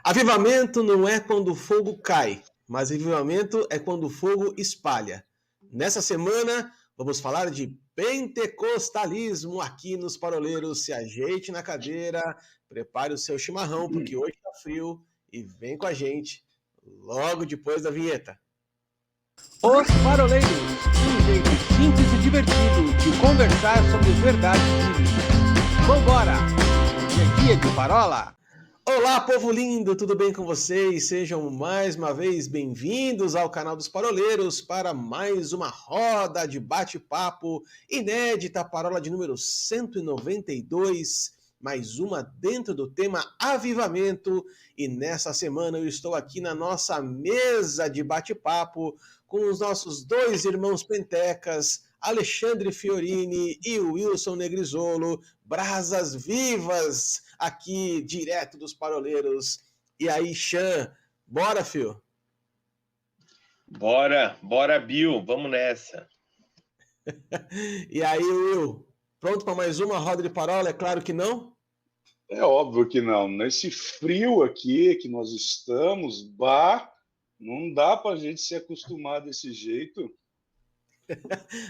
Avivamento não é quando o fogo cai, mas avivamento é quando o fogo espalha. Nessa semana, vamos falar de pentecostalismo aqui nos Paroleiros. Se ajeite na cadeira, prepare o seu chimarrão, porque hoje está frio e vem com a gente logo depois da vinheta. Os Paroleiros, um jeito simples e divertido de conversar sobre verdades bíblicas. Vambora! Hoje é dia de parola! Olá, povo lindo, tudo bem com vocês? Sejam mais uma vez bem-vindos ao canal dos Paroleiros para mais uma roda de bate-papo inédita, parola de número 192, mais uma dentro do tema Avivamento. E nessa semana eu estou aqui na nossa mesa de bate-papo com os nossos dois irmãos pentecas, Alexandre Fiorini e Wilson Negrisolo, brasas vivas aqui direto dos Paroleiros. E aí, Xan, bora, fio? Bora, Bill, vamos nessa. E aí, Will, pronto para mais uma roda de parola? É claro que não? É óbvio que não. Nesse frio aqui que nós estamos, não dá para a gente se acostumar desse jeito.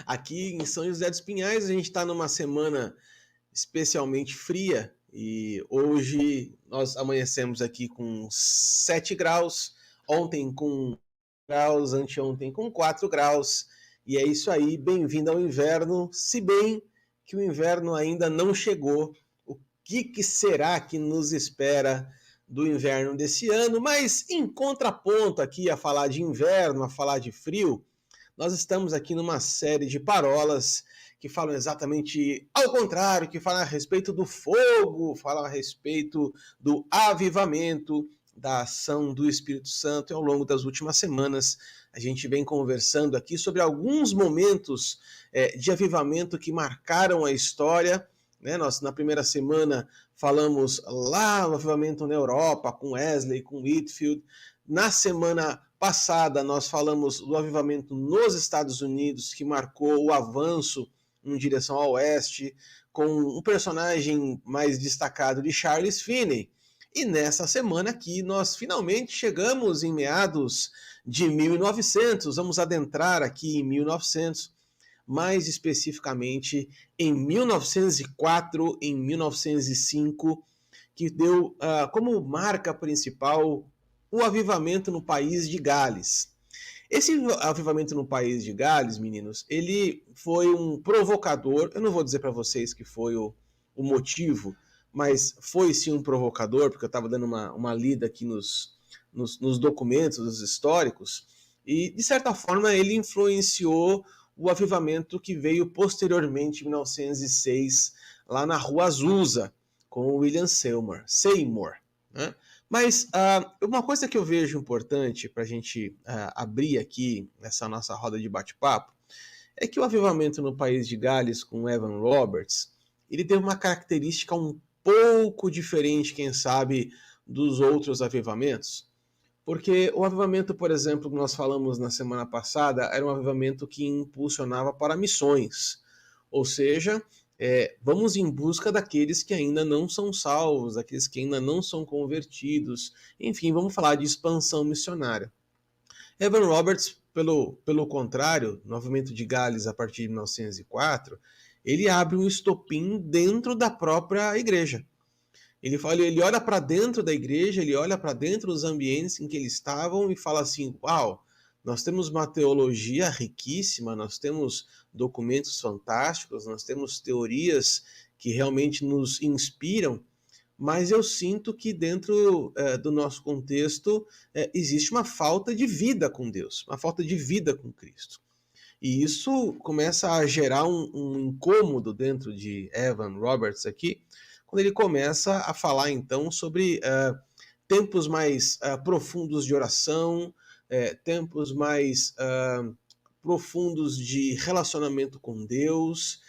Aqui em São José dos Pinhais, a gente está numa semana especialmente fria e hoje nós amanhecemos aqui com 7 graus, ontem com graus, anteontem com 4 graus, e é isso aí, bem-vindo ao inverno, se bem que o inverno ainda não chegou. O que será que nos espera do inverno desse ano? Mas em contraponto aqui a falar de inverno, a falar de frio, nós estamos aqui numa série de parolas que falam exatamente ao contrário, que falam a respeito do fogo, falam a respeito do avivamento, da ação do Espírito Santo. E ao longo das últimas semanas, a gente vem conversando aqui sobre alguns momentos de avivamento que marcaram a história. Nós, na primeira semana, falamos lá no avivamento na Europa, com Wesley, com Whitefield. Na semana passada, nós falamos do avivamento nos Estados Unidos, que marcou o avanço em direção ao oeste, com um personagem mais destacado de Charles Finney. E nessa semana aqui, nós finalmente chegamos em meados de 1900, vamos adentrar aqui em 1900, mais especificamente em 1904, em 1905, que deu como marca principal o avivamento no país de Gales. Esse avivamento no país de Gales, meninos, ele foi um provocador. Eu não vou dizer para vocês que foi o motivo, mas foi sim um provocador, porque eu estava dando uma lida aqui nos documentos históricos, e de certa forma ele influenciou o avivamento que veio posteriormente, em 1906, lá na Rua Azusa, com o William Seymour, né? Mas uma coisa que eu vejo importante para a gente abrir aqui nessa nossa roda de bate-papo é que o avivamento no país de Gales com Evan Roberts, ele teve uma característica um pouco diferente, quem sabe, dos outros avivamentos. Porque o avivamento, por exemplo, que nós falamos na semana passada, era um avivamento que impulsionava para missões. Ou seja, vamos em busca daqueles que ainda não são salvos, daqueles que ainda não são convertidos. Enfim, vamos falar de expansão missionária. Evan Roberts, pelo contrário, no avivamento de Gales a partir de 1904, ele abre um estopim dentro da própria igreja. Ele olha para dentro da igreja, ele olha para dentro dos ambientes em que eles estavam e fala assim, uau, nós temos uma teologia riquíssima, nós temos documentos fantásticos, nós temos teorias que realmente nos inspiram, mas eu sinto que dentro do nosso contexto existe uma falta de vida com Deus, uma falta de vida com Cristo. E isso começa a gerar um incômodo dentro de Evan Roberts aqui, quando ele começa a falar então sobre tempos mais profundos de oração, tempos mais profundos de relacionamento com Deus.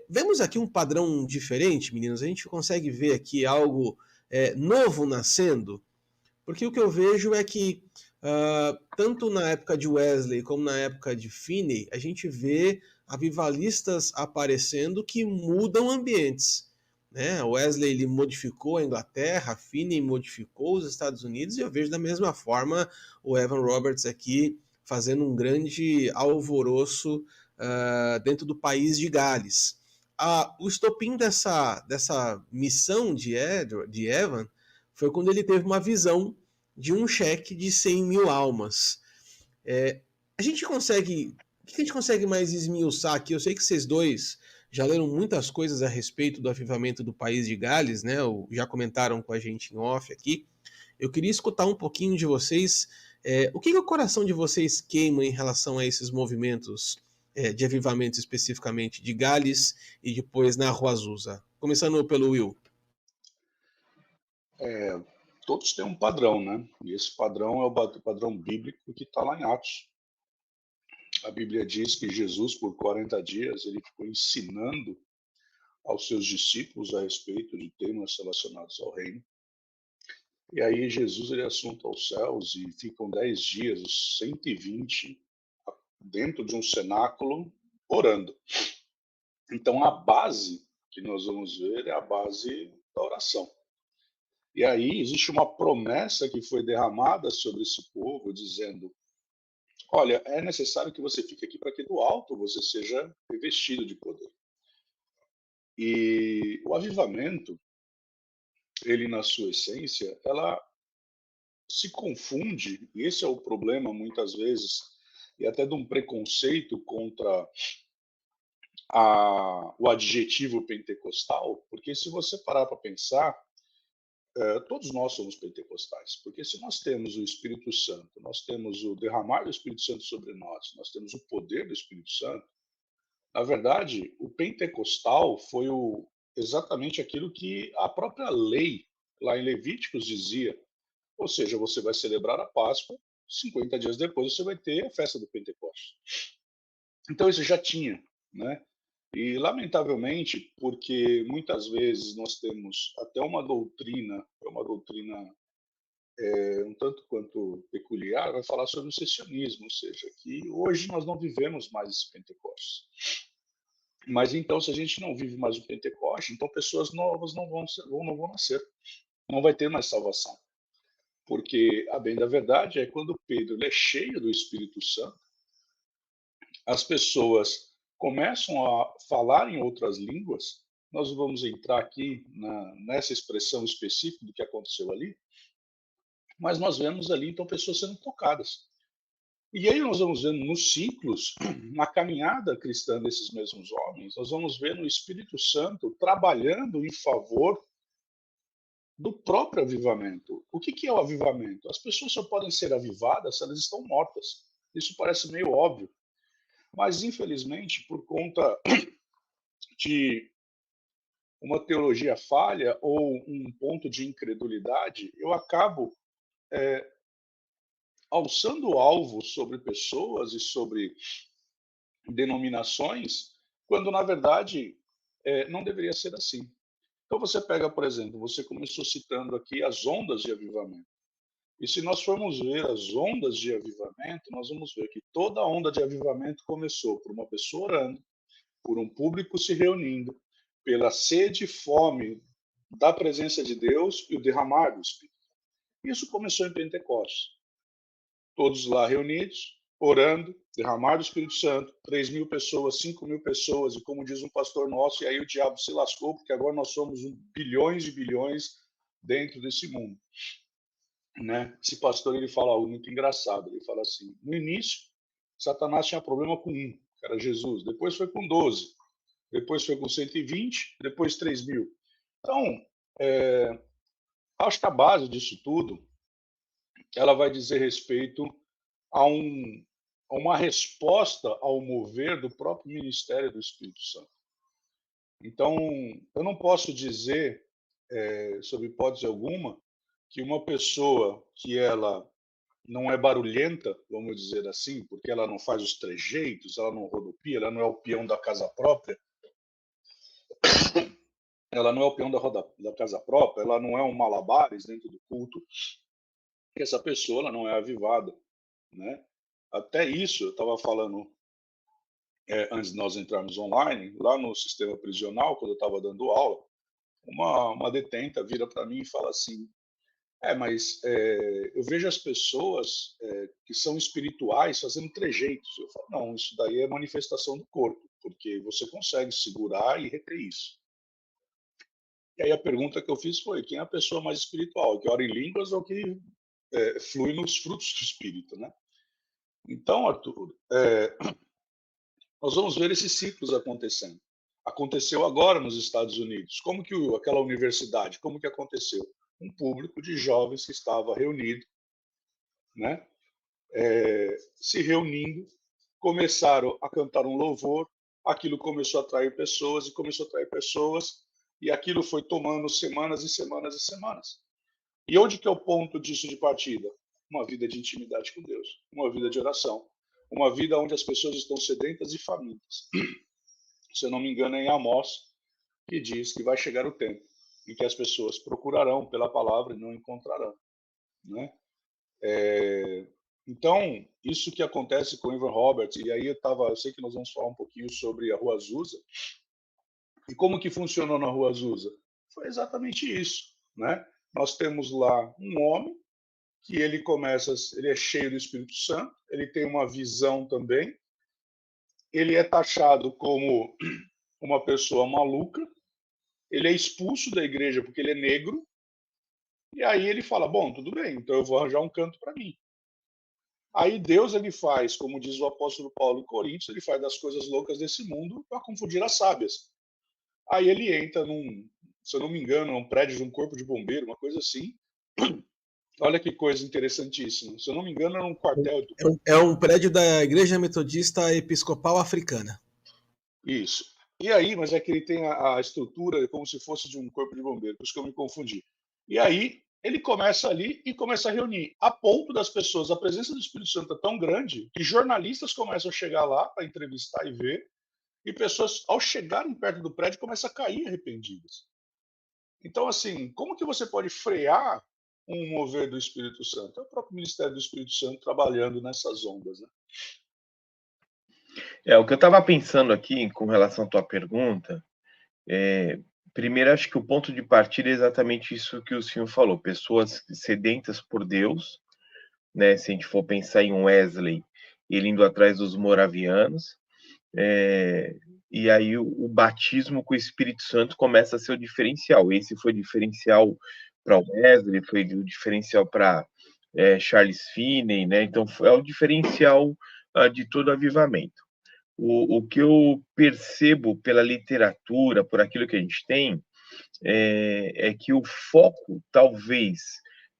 Vemos aqui um padrão diferente, meninos. A gente consegue ver aqui algo novo nascendo, porque o que eu vejo é que tanto na época de Wesley como na época de Finney, a gente vê avivalistas aparecendo que mudam ambientes. né? O Wesley ele modificou a Inglaterra, a Finney modificou os Estados Unidos, e eu vejo da mesma forma o Evan Roberts aqui fazendo um grande alvoroço dentro do país de Gales. O estopim dessa missão de Evan foi quando ele teve uma visão de um cheque de 100 mil almas. A gente consegue... O que a gente consegue mais esmiuçar aqui? Eu sei que vocês dois já leram muitas coisas a respeito do avivamento do país de Gales, né? Já comentaram com a gente em off aqui. Eu queria escutar um pouquinho de vocês. O que o coração de vocês queima em relação a esses movimentos de avivamento, especificamente de Gales e depois na Rua Azusa? Começando pelo Will. Todos têm um padrão, né? E esse padrão é o padrão bíblico que está lá em Atos. A Bíblia diz que Jesus, por 40 dias, ele ficou ensinando aos seus discípulos a respeito de temas relacionados ao reino. E aí Jesus ele assunta aos céus e ficam 10 dias, os 120, dentro de um cenáculo, orando. Então a base que nós vamos ver é a base da oração. E aí existe uma promessa que foi derramada sobre esse povo, dizendo: olha, é necessário que você fique aqui para que do alto você seja revestido de poder. E o avivamento, ele na sua essência, ela se confunde, e esse é o problema muitas vezes, e até de um preconceito contra o adjetivo pentecostal, porque se você parar para pensar, todos nós somos pentecostais, porque se nós temos o Espírito Santo, nós temos o derramar do Espírito Santo sobre nós temos o poder do Espírito Santo, na verdade, o pentecostal foi exatamente aquilo que a própria lei, lá em Levíticos, dizia. Ou seja, você vai celebrar a Páscoa, 50 dias depois você vai ter a festa do Pentecostes. Então isso já tinha, né? E lamentavelmente, porque muitas vezes nós temos até uma doutrina um tanto quanto peculiar, vai falar sobre o cessanismo, ou seja, que hoje nós não vivemos mais esse Pentecostes. Mas então, se a gente não vive mais o Pentecostes, então pessoas novas não vão nascer, não vai ter mais salvação. Porque, a bem da verdade, é quando Pedro é cheio do Espírito Santo, as pessoas começam a falar em outras línguas. Nós vamos entrar aqui nessa expressão específica do que aconteceu ali, mas nós vemos ali, então, pessoas sendo tocadas. E aí nós vamos vendo nos ciclos, na caminhada cristã desses mesmos homens, nós vamos ver o Espírito Santo trabalhando em favor do próprio avivamento. O que é o avivamento? As pessoas só podem ser avivadas se elas estão mortas. Isso parece meio óbvio. Mas, infelizmente, por conta de uma teologia falha ou um ponto de incredulidade, eu acabo alçando o alvo sobre pessoas e sobre denominações, quando, na verdade, não deveria ser assim. Então você pega, por exemplo, você começou citando aqui as ondas de avivamento. E se nós formos ver as ondas de avivamento, nós vamos ver que toda onda de avivamento começou por uma pessoa orando, por um público se reunindo, pela sede e fome da presença de Deus e o derramar do Espírito. Isso começou em Pentecostes. Todos lá reunidos, orando, derramar do Espírito Santo, 3.000 pessoas, 5.000 pessoas, e como diz um pastor nosso, e aí o diabo se lascou, porque agora nós somos bilhões de bilhões dentro desse mundo. Né? Esse pastor ele fala algo muito engraçado, ele fala assim: no início, Satanás tinha problema com um, que era Jesus, depois foi com 12, depois foi com 120, depois 3.000. Então, acho que a base disso tudo, ela vai dizer respeito a uma resposta ao mover do próprio ministério do Espírito Santo. Então, eu não posso dizer, sob hipótese alguma, que uma pessoa que ela não é barulhenta, vamos dizer assim, porque ela não faz os trejeitos, ela não rodopia, ela não é o peão da casa própria, ela não é o peão da casa própria, ela não é um malabares dentro do culto, que essa pessoa ela não é avivada, né? Até isso, eu estava falando antes de nós entrarmos online, lá no sistema prisional, quando eu estava dando aula, uma detenta vira para mim e fala assim: mas eu vejo as pessoas que são espirituais fazendo trejeitos. Eu falo: não, isso daí é manifestação do corpo, porque você consegue segurar e reter isso. E aí a pergunta que eu fiz foi: quem é a pessoa mais espiritual? Que ora em línguas ou que flui nos frutos do espírito, né? Então, Arthur, nós vamos ver esses ciclos acontecendo. Aconteceu agora nos Estados Unidos. Como que aquela universidade, como que aconteceu? Um público de jovens que estava reunido, né? Se reunindo, começaram a cantar um louvor, aquilo começou a atrair pessoas, e começou a atrair pessoas, e aquilo foi tomando semanas e semanas e semanas. E onde que é o ponto disso de partida? Uma vida de intimidade com Deus, uma vida de oração, uma vida onde as pessoas estão sedentas e famintas. Se eu não me engano, é em Amós, que diz que vai chegar o tempo em que as pessoas procurarão pela palavra e não encontrarão, né? Então, isso que acontece com o Evan Roberts, e aí eu sei que nós vamos falar um pouquinho sobre a Rua Azusa, e como que funcionou na Rua Azusa? Foi exatamente isso, né? Nós temos lá um homem que ele é cheio do Espírito Santo, ele tem uma visão também, ele é taxado como uma pessoa maluca, ele é expulso da igreja porque ele é negro, e aí ele fala: bom, tudo bem, então eu vou arranjar um canto para mim. Aí Deus, ele faz, como diz o apóstolo Paulo em Coríntios, ele faz das coisas loucas desse mundo para confundir as sábias. Aí ele entra se eu não me engano, um prédio de um corpo de bombeiro, uma coisa assim. Olha que coisa interessantíssima. Se eu não me engano, era um quartel. É um prédio da Igreja Metodista Episcopal Africana. Isso. E aí, mas é que ele tem a estrutura como se fosse de um corpo de bombeiro, por isso que eu me confundi. E aí, ele começa ali e começa a reunir, a ponto das pessoas, a presença do Espírito Santo é tão grande que jornalistas começam a chegar lá para entrevistar e ver, e pessoas, ao chegarem perto do prédio, começam a cair arrependidas. Então, assim, como que você pode frear um mover do Espírito Santo? É o próprio Ministério do Espírito Santo trabalhando nessas ondas, né? O que eu estava pensando aqui com relação à tua pergunta, primeiro, acho que o ponto de partida é exatamente isso que o senhor falou, pessoas sedentas por Deus, né? Se a gente for pensar em Wesley, ele indo atrás dos moravianos, e aí o batismo com o Espírito Santo começa a ser o diferencial. Esse foi o diferencial para o Wesley, foi o diferencial para Charles Finney, né? Então é o diferencial de todo avivamento. O que eu percebo pela literatura, por aquilo que a gente tem, é que o foco, talvez,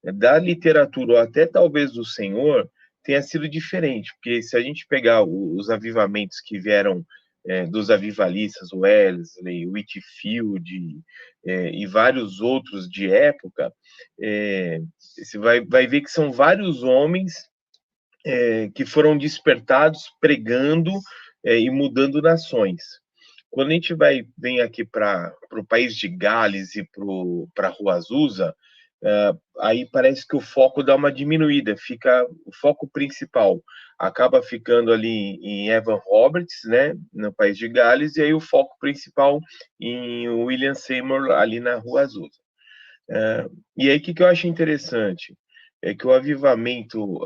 da literatura, ou até talvez do Senhor, tenha sido diferente, porque se a gente pegar os avivamentos que vieram dos avivalistas, Wesley, Whitefield e vários outros de época, você vai ver que são vários homens que foram despertados pregando e mudando nações. Quando a gente vem aqui para o país de Gales e para a Rua Azusa, aí parece que o foco dá uma diminuída, fica o foco principal acaba ficando ali em Evan Roberts, né, no país de Gales, e aí o foco principal em William Seymour ali na Rua Azusa. E aí o que eu acho interessante é que o avivamento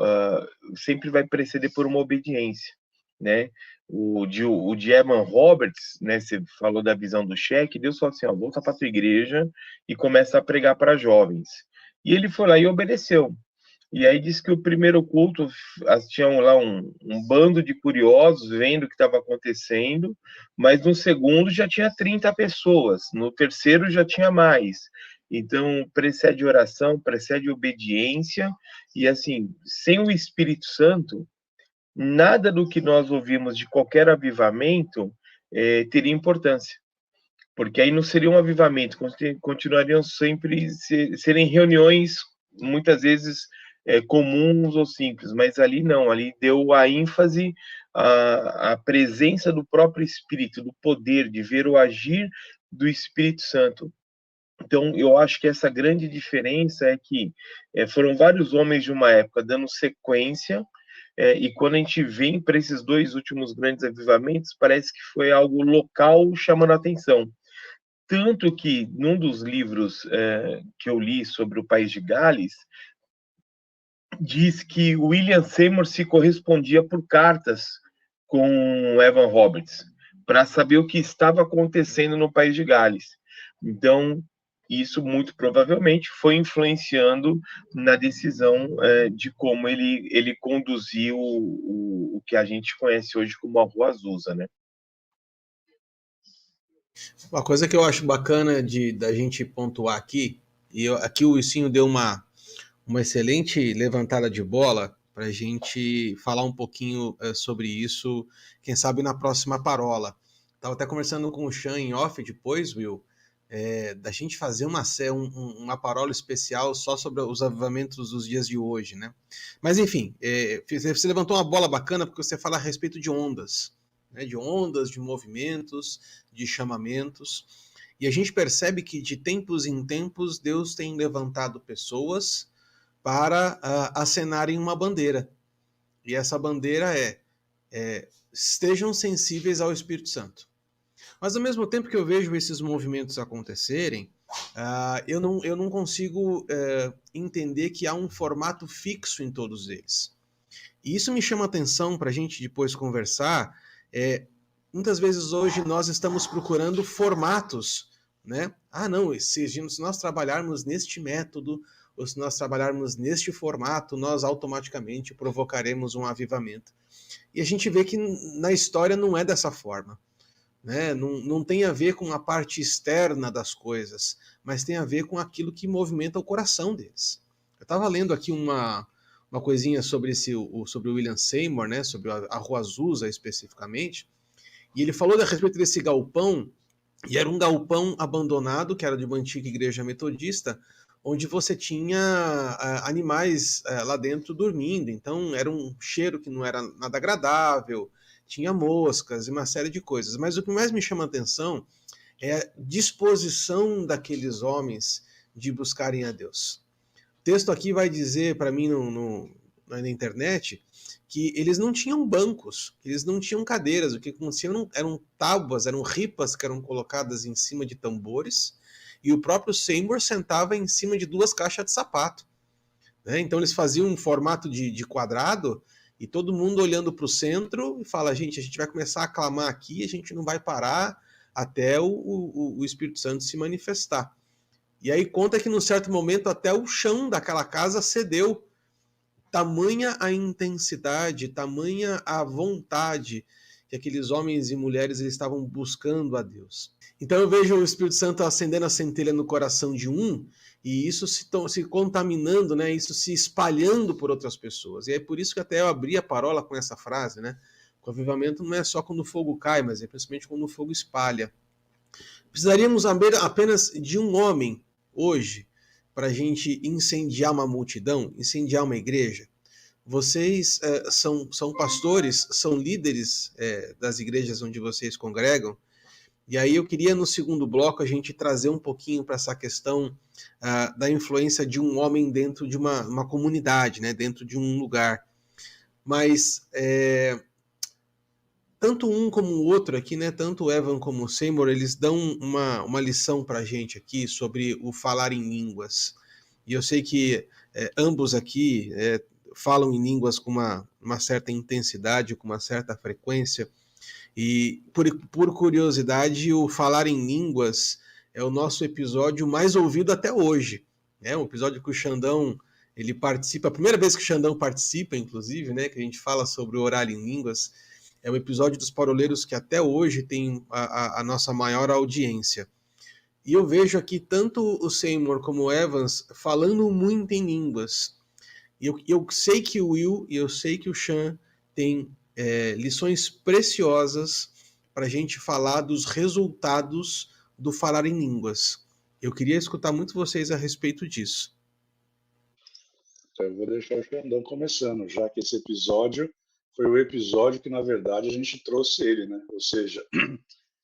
sempre vai preceder por uma obediência, né? O de Evan Roberts, né? Você falou da visão do cheque, Deus falou assim: ó, volta para tua igreja e começa a pregar para jovens. E ele foi lá e obedeceu. E aí diz que o primeiro culto tinham lá um bando de curiosos vendo o que estava acontecendo, mas no segundo já tinha 30 pessoas, no terceiro já tinha mais. Então, precede oração, precede obediência, e assim, sem o Espírito Santo, nada do que nós ouvimos de qualquer avivamento teria importância. Porque aí não seria um avivamento, continuariam sempre serem reuniões, muitas vezes comuns ou simples, mas ali não, ali deu a ênfase à presença do próprio Espírito, do poder, de ver o agir do Espírito Santo. Então, eu acho que essa grande diferença é que foram vários homens de uma época dando sequência, e quando a gente vem para esses dois últimos grandes avivamentos, parece que foi algo local chamando a atenção. Tanto que, num dos livros que eu li sobre o País de Gales, diz que William Seymour se correspondia por cartas com Evan Roberts, para saber o que estava acontecendo no País de Gales. Então, isso muito provavelmente foi influenciando na decisão de como ele conduziu o que a gente conhece hoje como a Rua Azusa, né? Uma coisa que eu acho bacana da gente pontuar aqui, aqui o Ilcinho deu uma excelente levantada de bola para a gente falar um pouquinho sobre isso, quem sabe na próxima parola. Estava até conversando com o Sean em off depois, Will, da gente fazer uma parola especial só sobre os avivamentos dos dias de hoje, né? Mas enfim, você levantou uma bola bacana porque você fala a respeito de ondas, né? De ondas, de movimentos, de chamamentos. E a gente percebe que de tempos em tempos Deus tem levantado pessoas para acenarem uma bandeira. E essa bandeira estejam sensíveis ao Espírito Santo. Mas ao mesmo tempo que eu vejo esses movimentos acontecerem, eu não consigo entender que há um formato fixo em todos eles. E isso me chama a atenção para a gente depois conversar. Muitas vezes hoje nós estamos procurando formatos, né? Não, se nós trabalharmos neste método, ou se nós trabalharmos neste formato, nós automaticamente provocaremos um avivamento. E a gente vê que na história não é dessa forma. Né? Não tem a ver com a parte externa das coisas, mas tem a ver com aquilo que movimenta o coração deles. Eu estava lendo aqui uma coisinha sobre sobre o William Seymour, né? Sobre a Rua Azusa especificamente, e ele falou a respeito desse galpão, e era um galpão abandonado, que era de uma antiga igreja metodista, onde você tinha animais lá dentro dormindo. Então era um cheiro que não era nada agradável, tinha moscas e uma série de coisas. Mas o que mais me chama a atenção é a disposição daqueles homens de buscarem a Deus. O texto aqui vai dizer para mim na internet que eles não tinham bancos, eles não tinham cadeiras, o que aconteciam eram tábuas, eram ripas que eram colocadas em cima de tambores, e o próprio Seymour sentava em cima de 2 caixas de sapato. Né? Então eles faziam um formato de quadrado, e todo mundo olhando para o centro e fala, gente, a gente vai começar a clamar aqui, a gente não vai parar até o Espírito Santo se manifestar. E aí conta que num certo momento até o chão daquela casa cedeu. Tamanha a intensidade, tamanha a vontade que aqueles homens e mulheres eles estavam buscando a Deus. Então eu vejo o Espírito Santo acendendo a centelha no coração de um, e isso se contaminando, né? Isso se espalhando por outras pessoas. E é por isso que até eu abri a parola com essa frase, né? O avivamento não é só quando o fogo cai, mas é principalmente quando o fogo espalha. Precisaríamos apenas de um homem hoje para a gente incendiar uma multidão, incendiar uma igreja. Vocês são pastores, são líderes das igrejas onde vocês congregam, e aí eu queria no segundo bloco a gente trazer um pouquinho para essa questão da influência de um homem dentro de uma comunidade, né, dentro de um lugar. Mas tanto um como o outro aqui, né, tanto o Evan como o Seymour, eles dão uma lição para a gente aqui sobre o falar em línguas. E eu sei que ambos aqui falam em línguas com uma certa intensidade, com uma certa frequência. E, por curiosidade, o Falar em Línguas é o nosso episódio mais ouvido até hoje. É um episódio que o Xandão ele participa, a primeira vez que o Xandão participa, inclusive, né, que a gente fala sobre o orar em línguas. É o episódio dos paroleiros que até hoje tem a nossa maior audiência. E eu vejo aqui tanto o Seymour como o Evans falando muito em línguas. E eu sei que o Will e eu sei que o Sean têm lições preciosas para a gente falar dos resultados do falar em línguas. Eu queria escutar muito vocês a respeito disso. Então eu vou deixar o Xandão começando, já que esse episódio foi o episódio que, na verdade, a gente trouxe ele, né? Ou seja,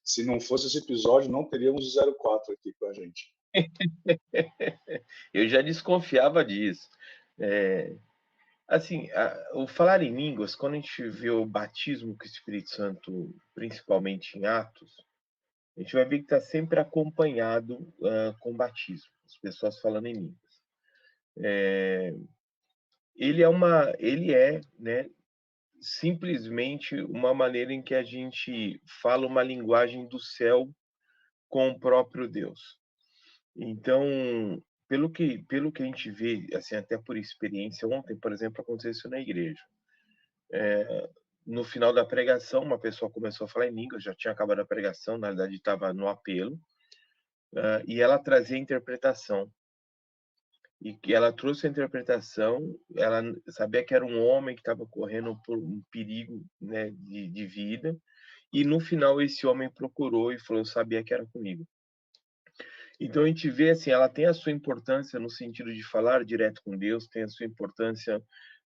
se não fosse esse episódio, não teríamos o 04 aqui com a gente. Eu já desconfiava disso. Assim, o falar em línguas, quando a gente vê o batismo com o Espírito Santo, principalmente em Atos, a gente vai ver que está sempre acompanhado com batismo, as pessoas falando em línguas. Ele é, né, simplesmente uma maneira em que a gente fala uma linguagem do céu com o próprio Deus. Então, pelo que a gente vê, assim, até por experiência, ontem, por exemplo, aconteceu isso na igreja. No final da pregação, uma pessoa começou a falar em línguas, já tinha acabado a pregação, na verdade estava no apelo, e ela trazia interpretação. E que ela trouxe a interpretação, ela sabia que era um homem que estava correndo por um perigo, né, de vida, e no final esse homem procurou e falou, sabia que era comigo. Então a gente vê assim, ela tem a sua importância no sentido de falar direto com Deus, tem a sua importância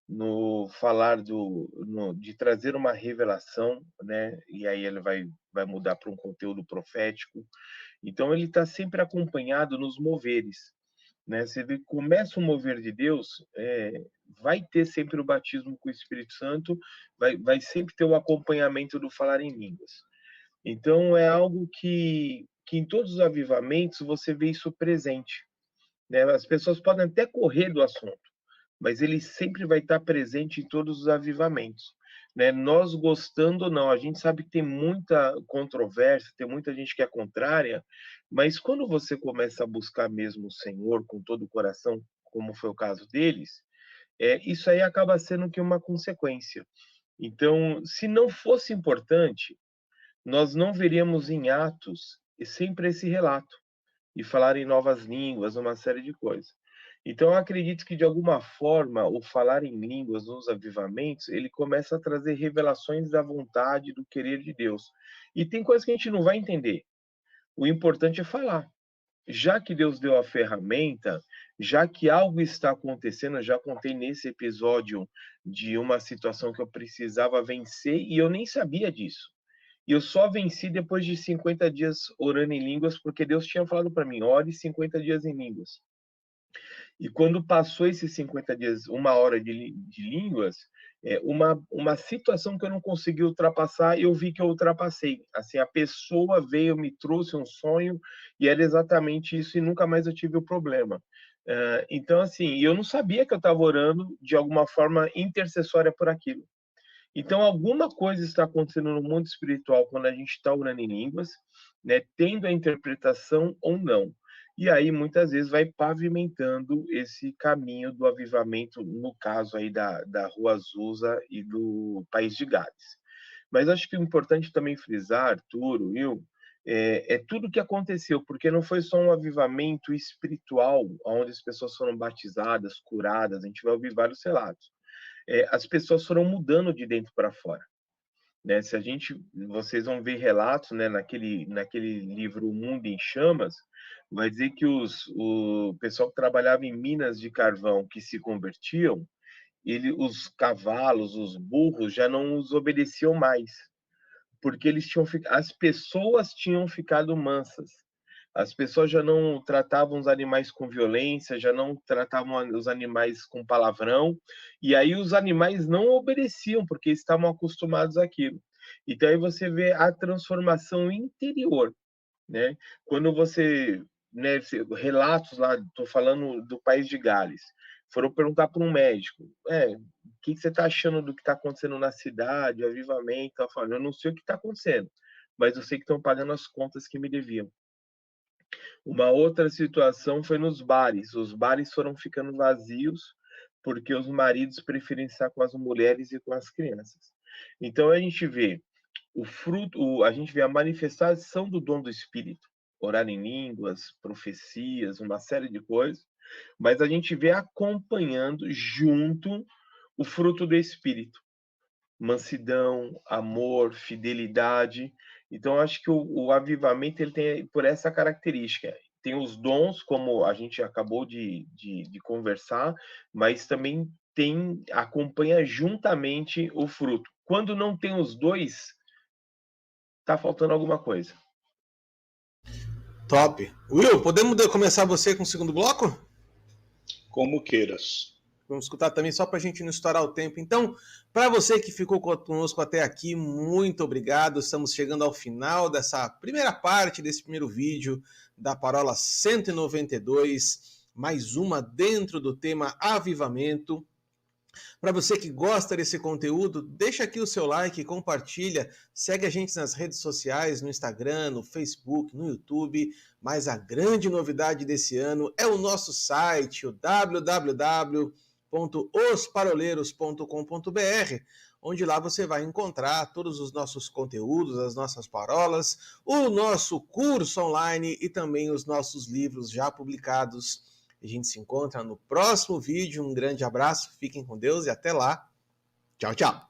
no falar de trazer uma revelação, né? E aí ele vai mudar para um conteúdo profético. Então ele está sempre acompanhado nos moveres, né? Se ele começa o mover de Deus, vai ter sempre o batismo com o Espírito Santo, vai sempre ter o acompanhamento do falar em línguas. Então é algo que em todos os avivamentos você vê isso presente, né? As pessoas podem até correr do assunto, mas ele sempre vai estar presente em todos os avivamentos, né? Nós gostando ou não, a gente sabe que tem muita controvérsia, tem muita gente que é contrária, mas quando você começa a buscar mesmo o Senhor com todo o coração, como foi o caso deles, isso aí acaba sendo que uma consequência. Então, se não fosse importante, nós não veríamos em Atos sempre esse relato, e falar em novas línguas, uma série de coisas. Então, eu acredito que, de alguma forma, o falar em línguas nos avivamentos, ele começa a trazer revelações da vontade, do querer de Deus. E tem coisas que a gente não vai entender. O importante é falar. Já que Deus deu a ferramenta, já que algo está acontecendo, eu já contei nesse episódio de uma situação que eu precisava vencer e eu nem sabia disso. E eu só venci depois de 50 dias orando em línguas, porque Deus tinha falado para mim, ore 50 dias em línguas. E quando passou esses 50 dias, uma hora de línguas, uma situação que eu não consegui ultrapassar, eu vi que eu ultrapassei. Assim, a pessoa veio, me trouxe um sonho, e era exatamente isso, e nunca mais eu tive o problema. Então, assim, eu não sabia que eu estava orando de alguma forma intercessória por aquilo. Então, alguma coisa está acontecendo no mundo espiritual quando a gente está orando em línguas, né, tendo a interpretação ou não. E aí, muitas vezes, vai pavimentando esse caminho do avivamento, no caso aí da Rua Azusa e do País de Gales. Mas acho que o importante também frisar, Arturo, Will, é tudo o que aconteceu, porque não foi só um avivamento espiritual, onde as pessoas foram batizadas, curadas, a gente vai ouvir vários relatos. As pessoas foram mudando de dentro para fora, né? Vocês vão ver relatos, né, naquele livro O Mundo em Chamas, vai dizer que o pessoal que trabalhava em minas de carvão que se convertiam, os cavalos, os burros já não os obedeciam mais, porque as pessoas tinham ficado mansas. As pessoas já não tratavam os animais com violência, já não tratavam os animais com palavrão, e aí os animais não obedeciam, porque estavam acostumados àquilo. Então aí você vê a transformação interior, né? Quando você, né, relatos lá, estou falando do País de Gales, foram perguntar para um médico, o que você está achando do que está acontecendo na cidade, o avivamento, tá falando, eu não sei o que está acontecendo, mas eu sei que estão pagando as contas que me deviam. Uma outra situação foi nos bares. Os bares foram ficando vazios porque os maridos preferem estar com as mulheres e com as crianças. Então a gente vê a gente vê a manifestação do dom do Espírito, orar em línguas, profecias, uma série de coisas, mas a gente vê acompanhando junto o fruto do Espírito. Mansidão, amor, fidelidade. Então, acho que o avivamento ele tem por essa característica. Tem os dons, como a gente acabou de conversar, mas também acompanha juntamente o fruto. Quando não tem os dois, está faltando alguma coisa. Top. Will, podemos começar você com o segundo bloco? Como queiras. Vamos escutar também só para a gente não estourar o tempo. Então, para você que ficou conosco até aqui, muito obrigado. Estamos chegando ao final dessa primeira parte, desse primeiro vídeo da Parola 192, mais uma dentro do tema Avivamento. Para você que gosta desse conteúdo, deixa aqui o seu like, compartilha, segue a gente nas redes sociais, no Instagram, no Facebook, no YouTube. Mas a grande novidade desse ano é o nosso site, o www.osparoleiros.com.br, onde lá você vai encontrar todos os nossos conteúdos, as nossas parolas, o nosso curso online e também os nossos livros já publicados. A gente se encontra no próximo vídeo. Um grande abraço, fiquem com Deus e até lá. Tchau, tchau.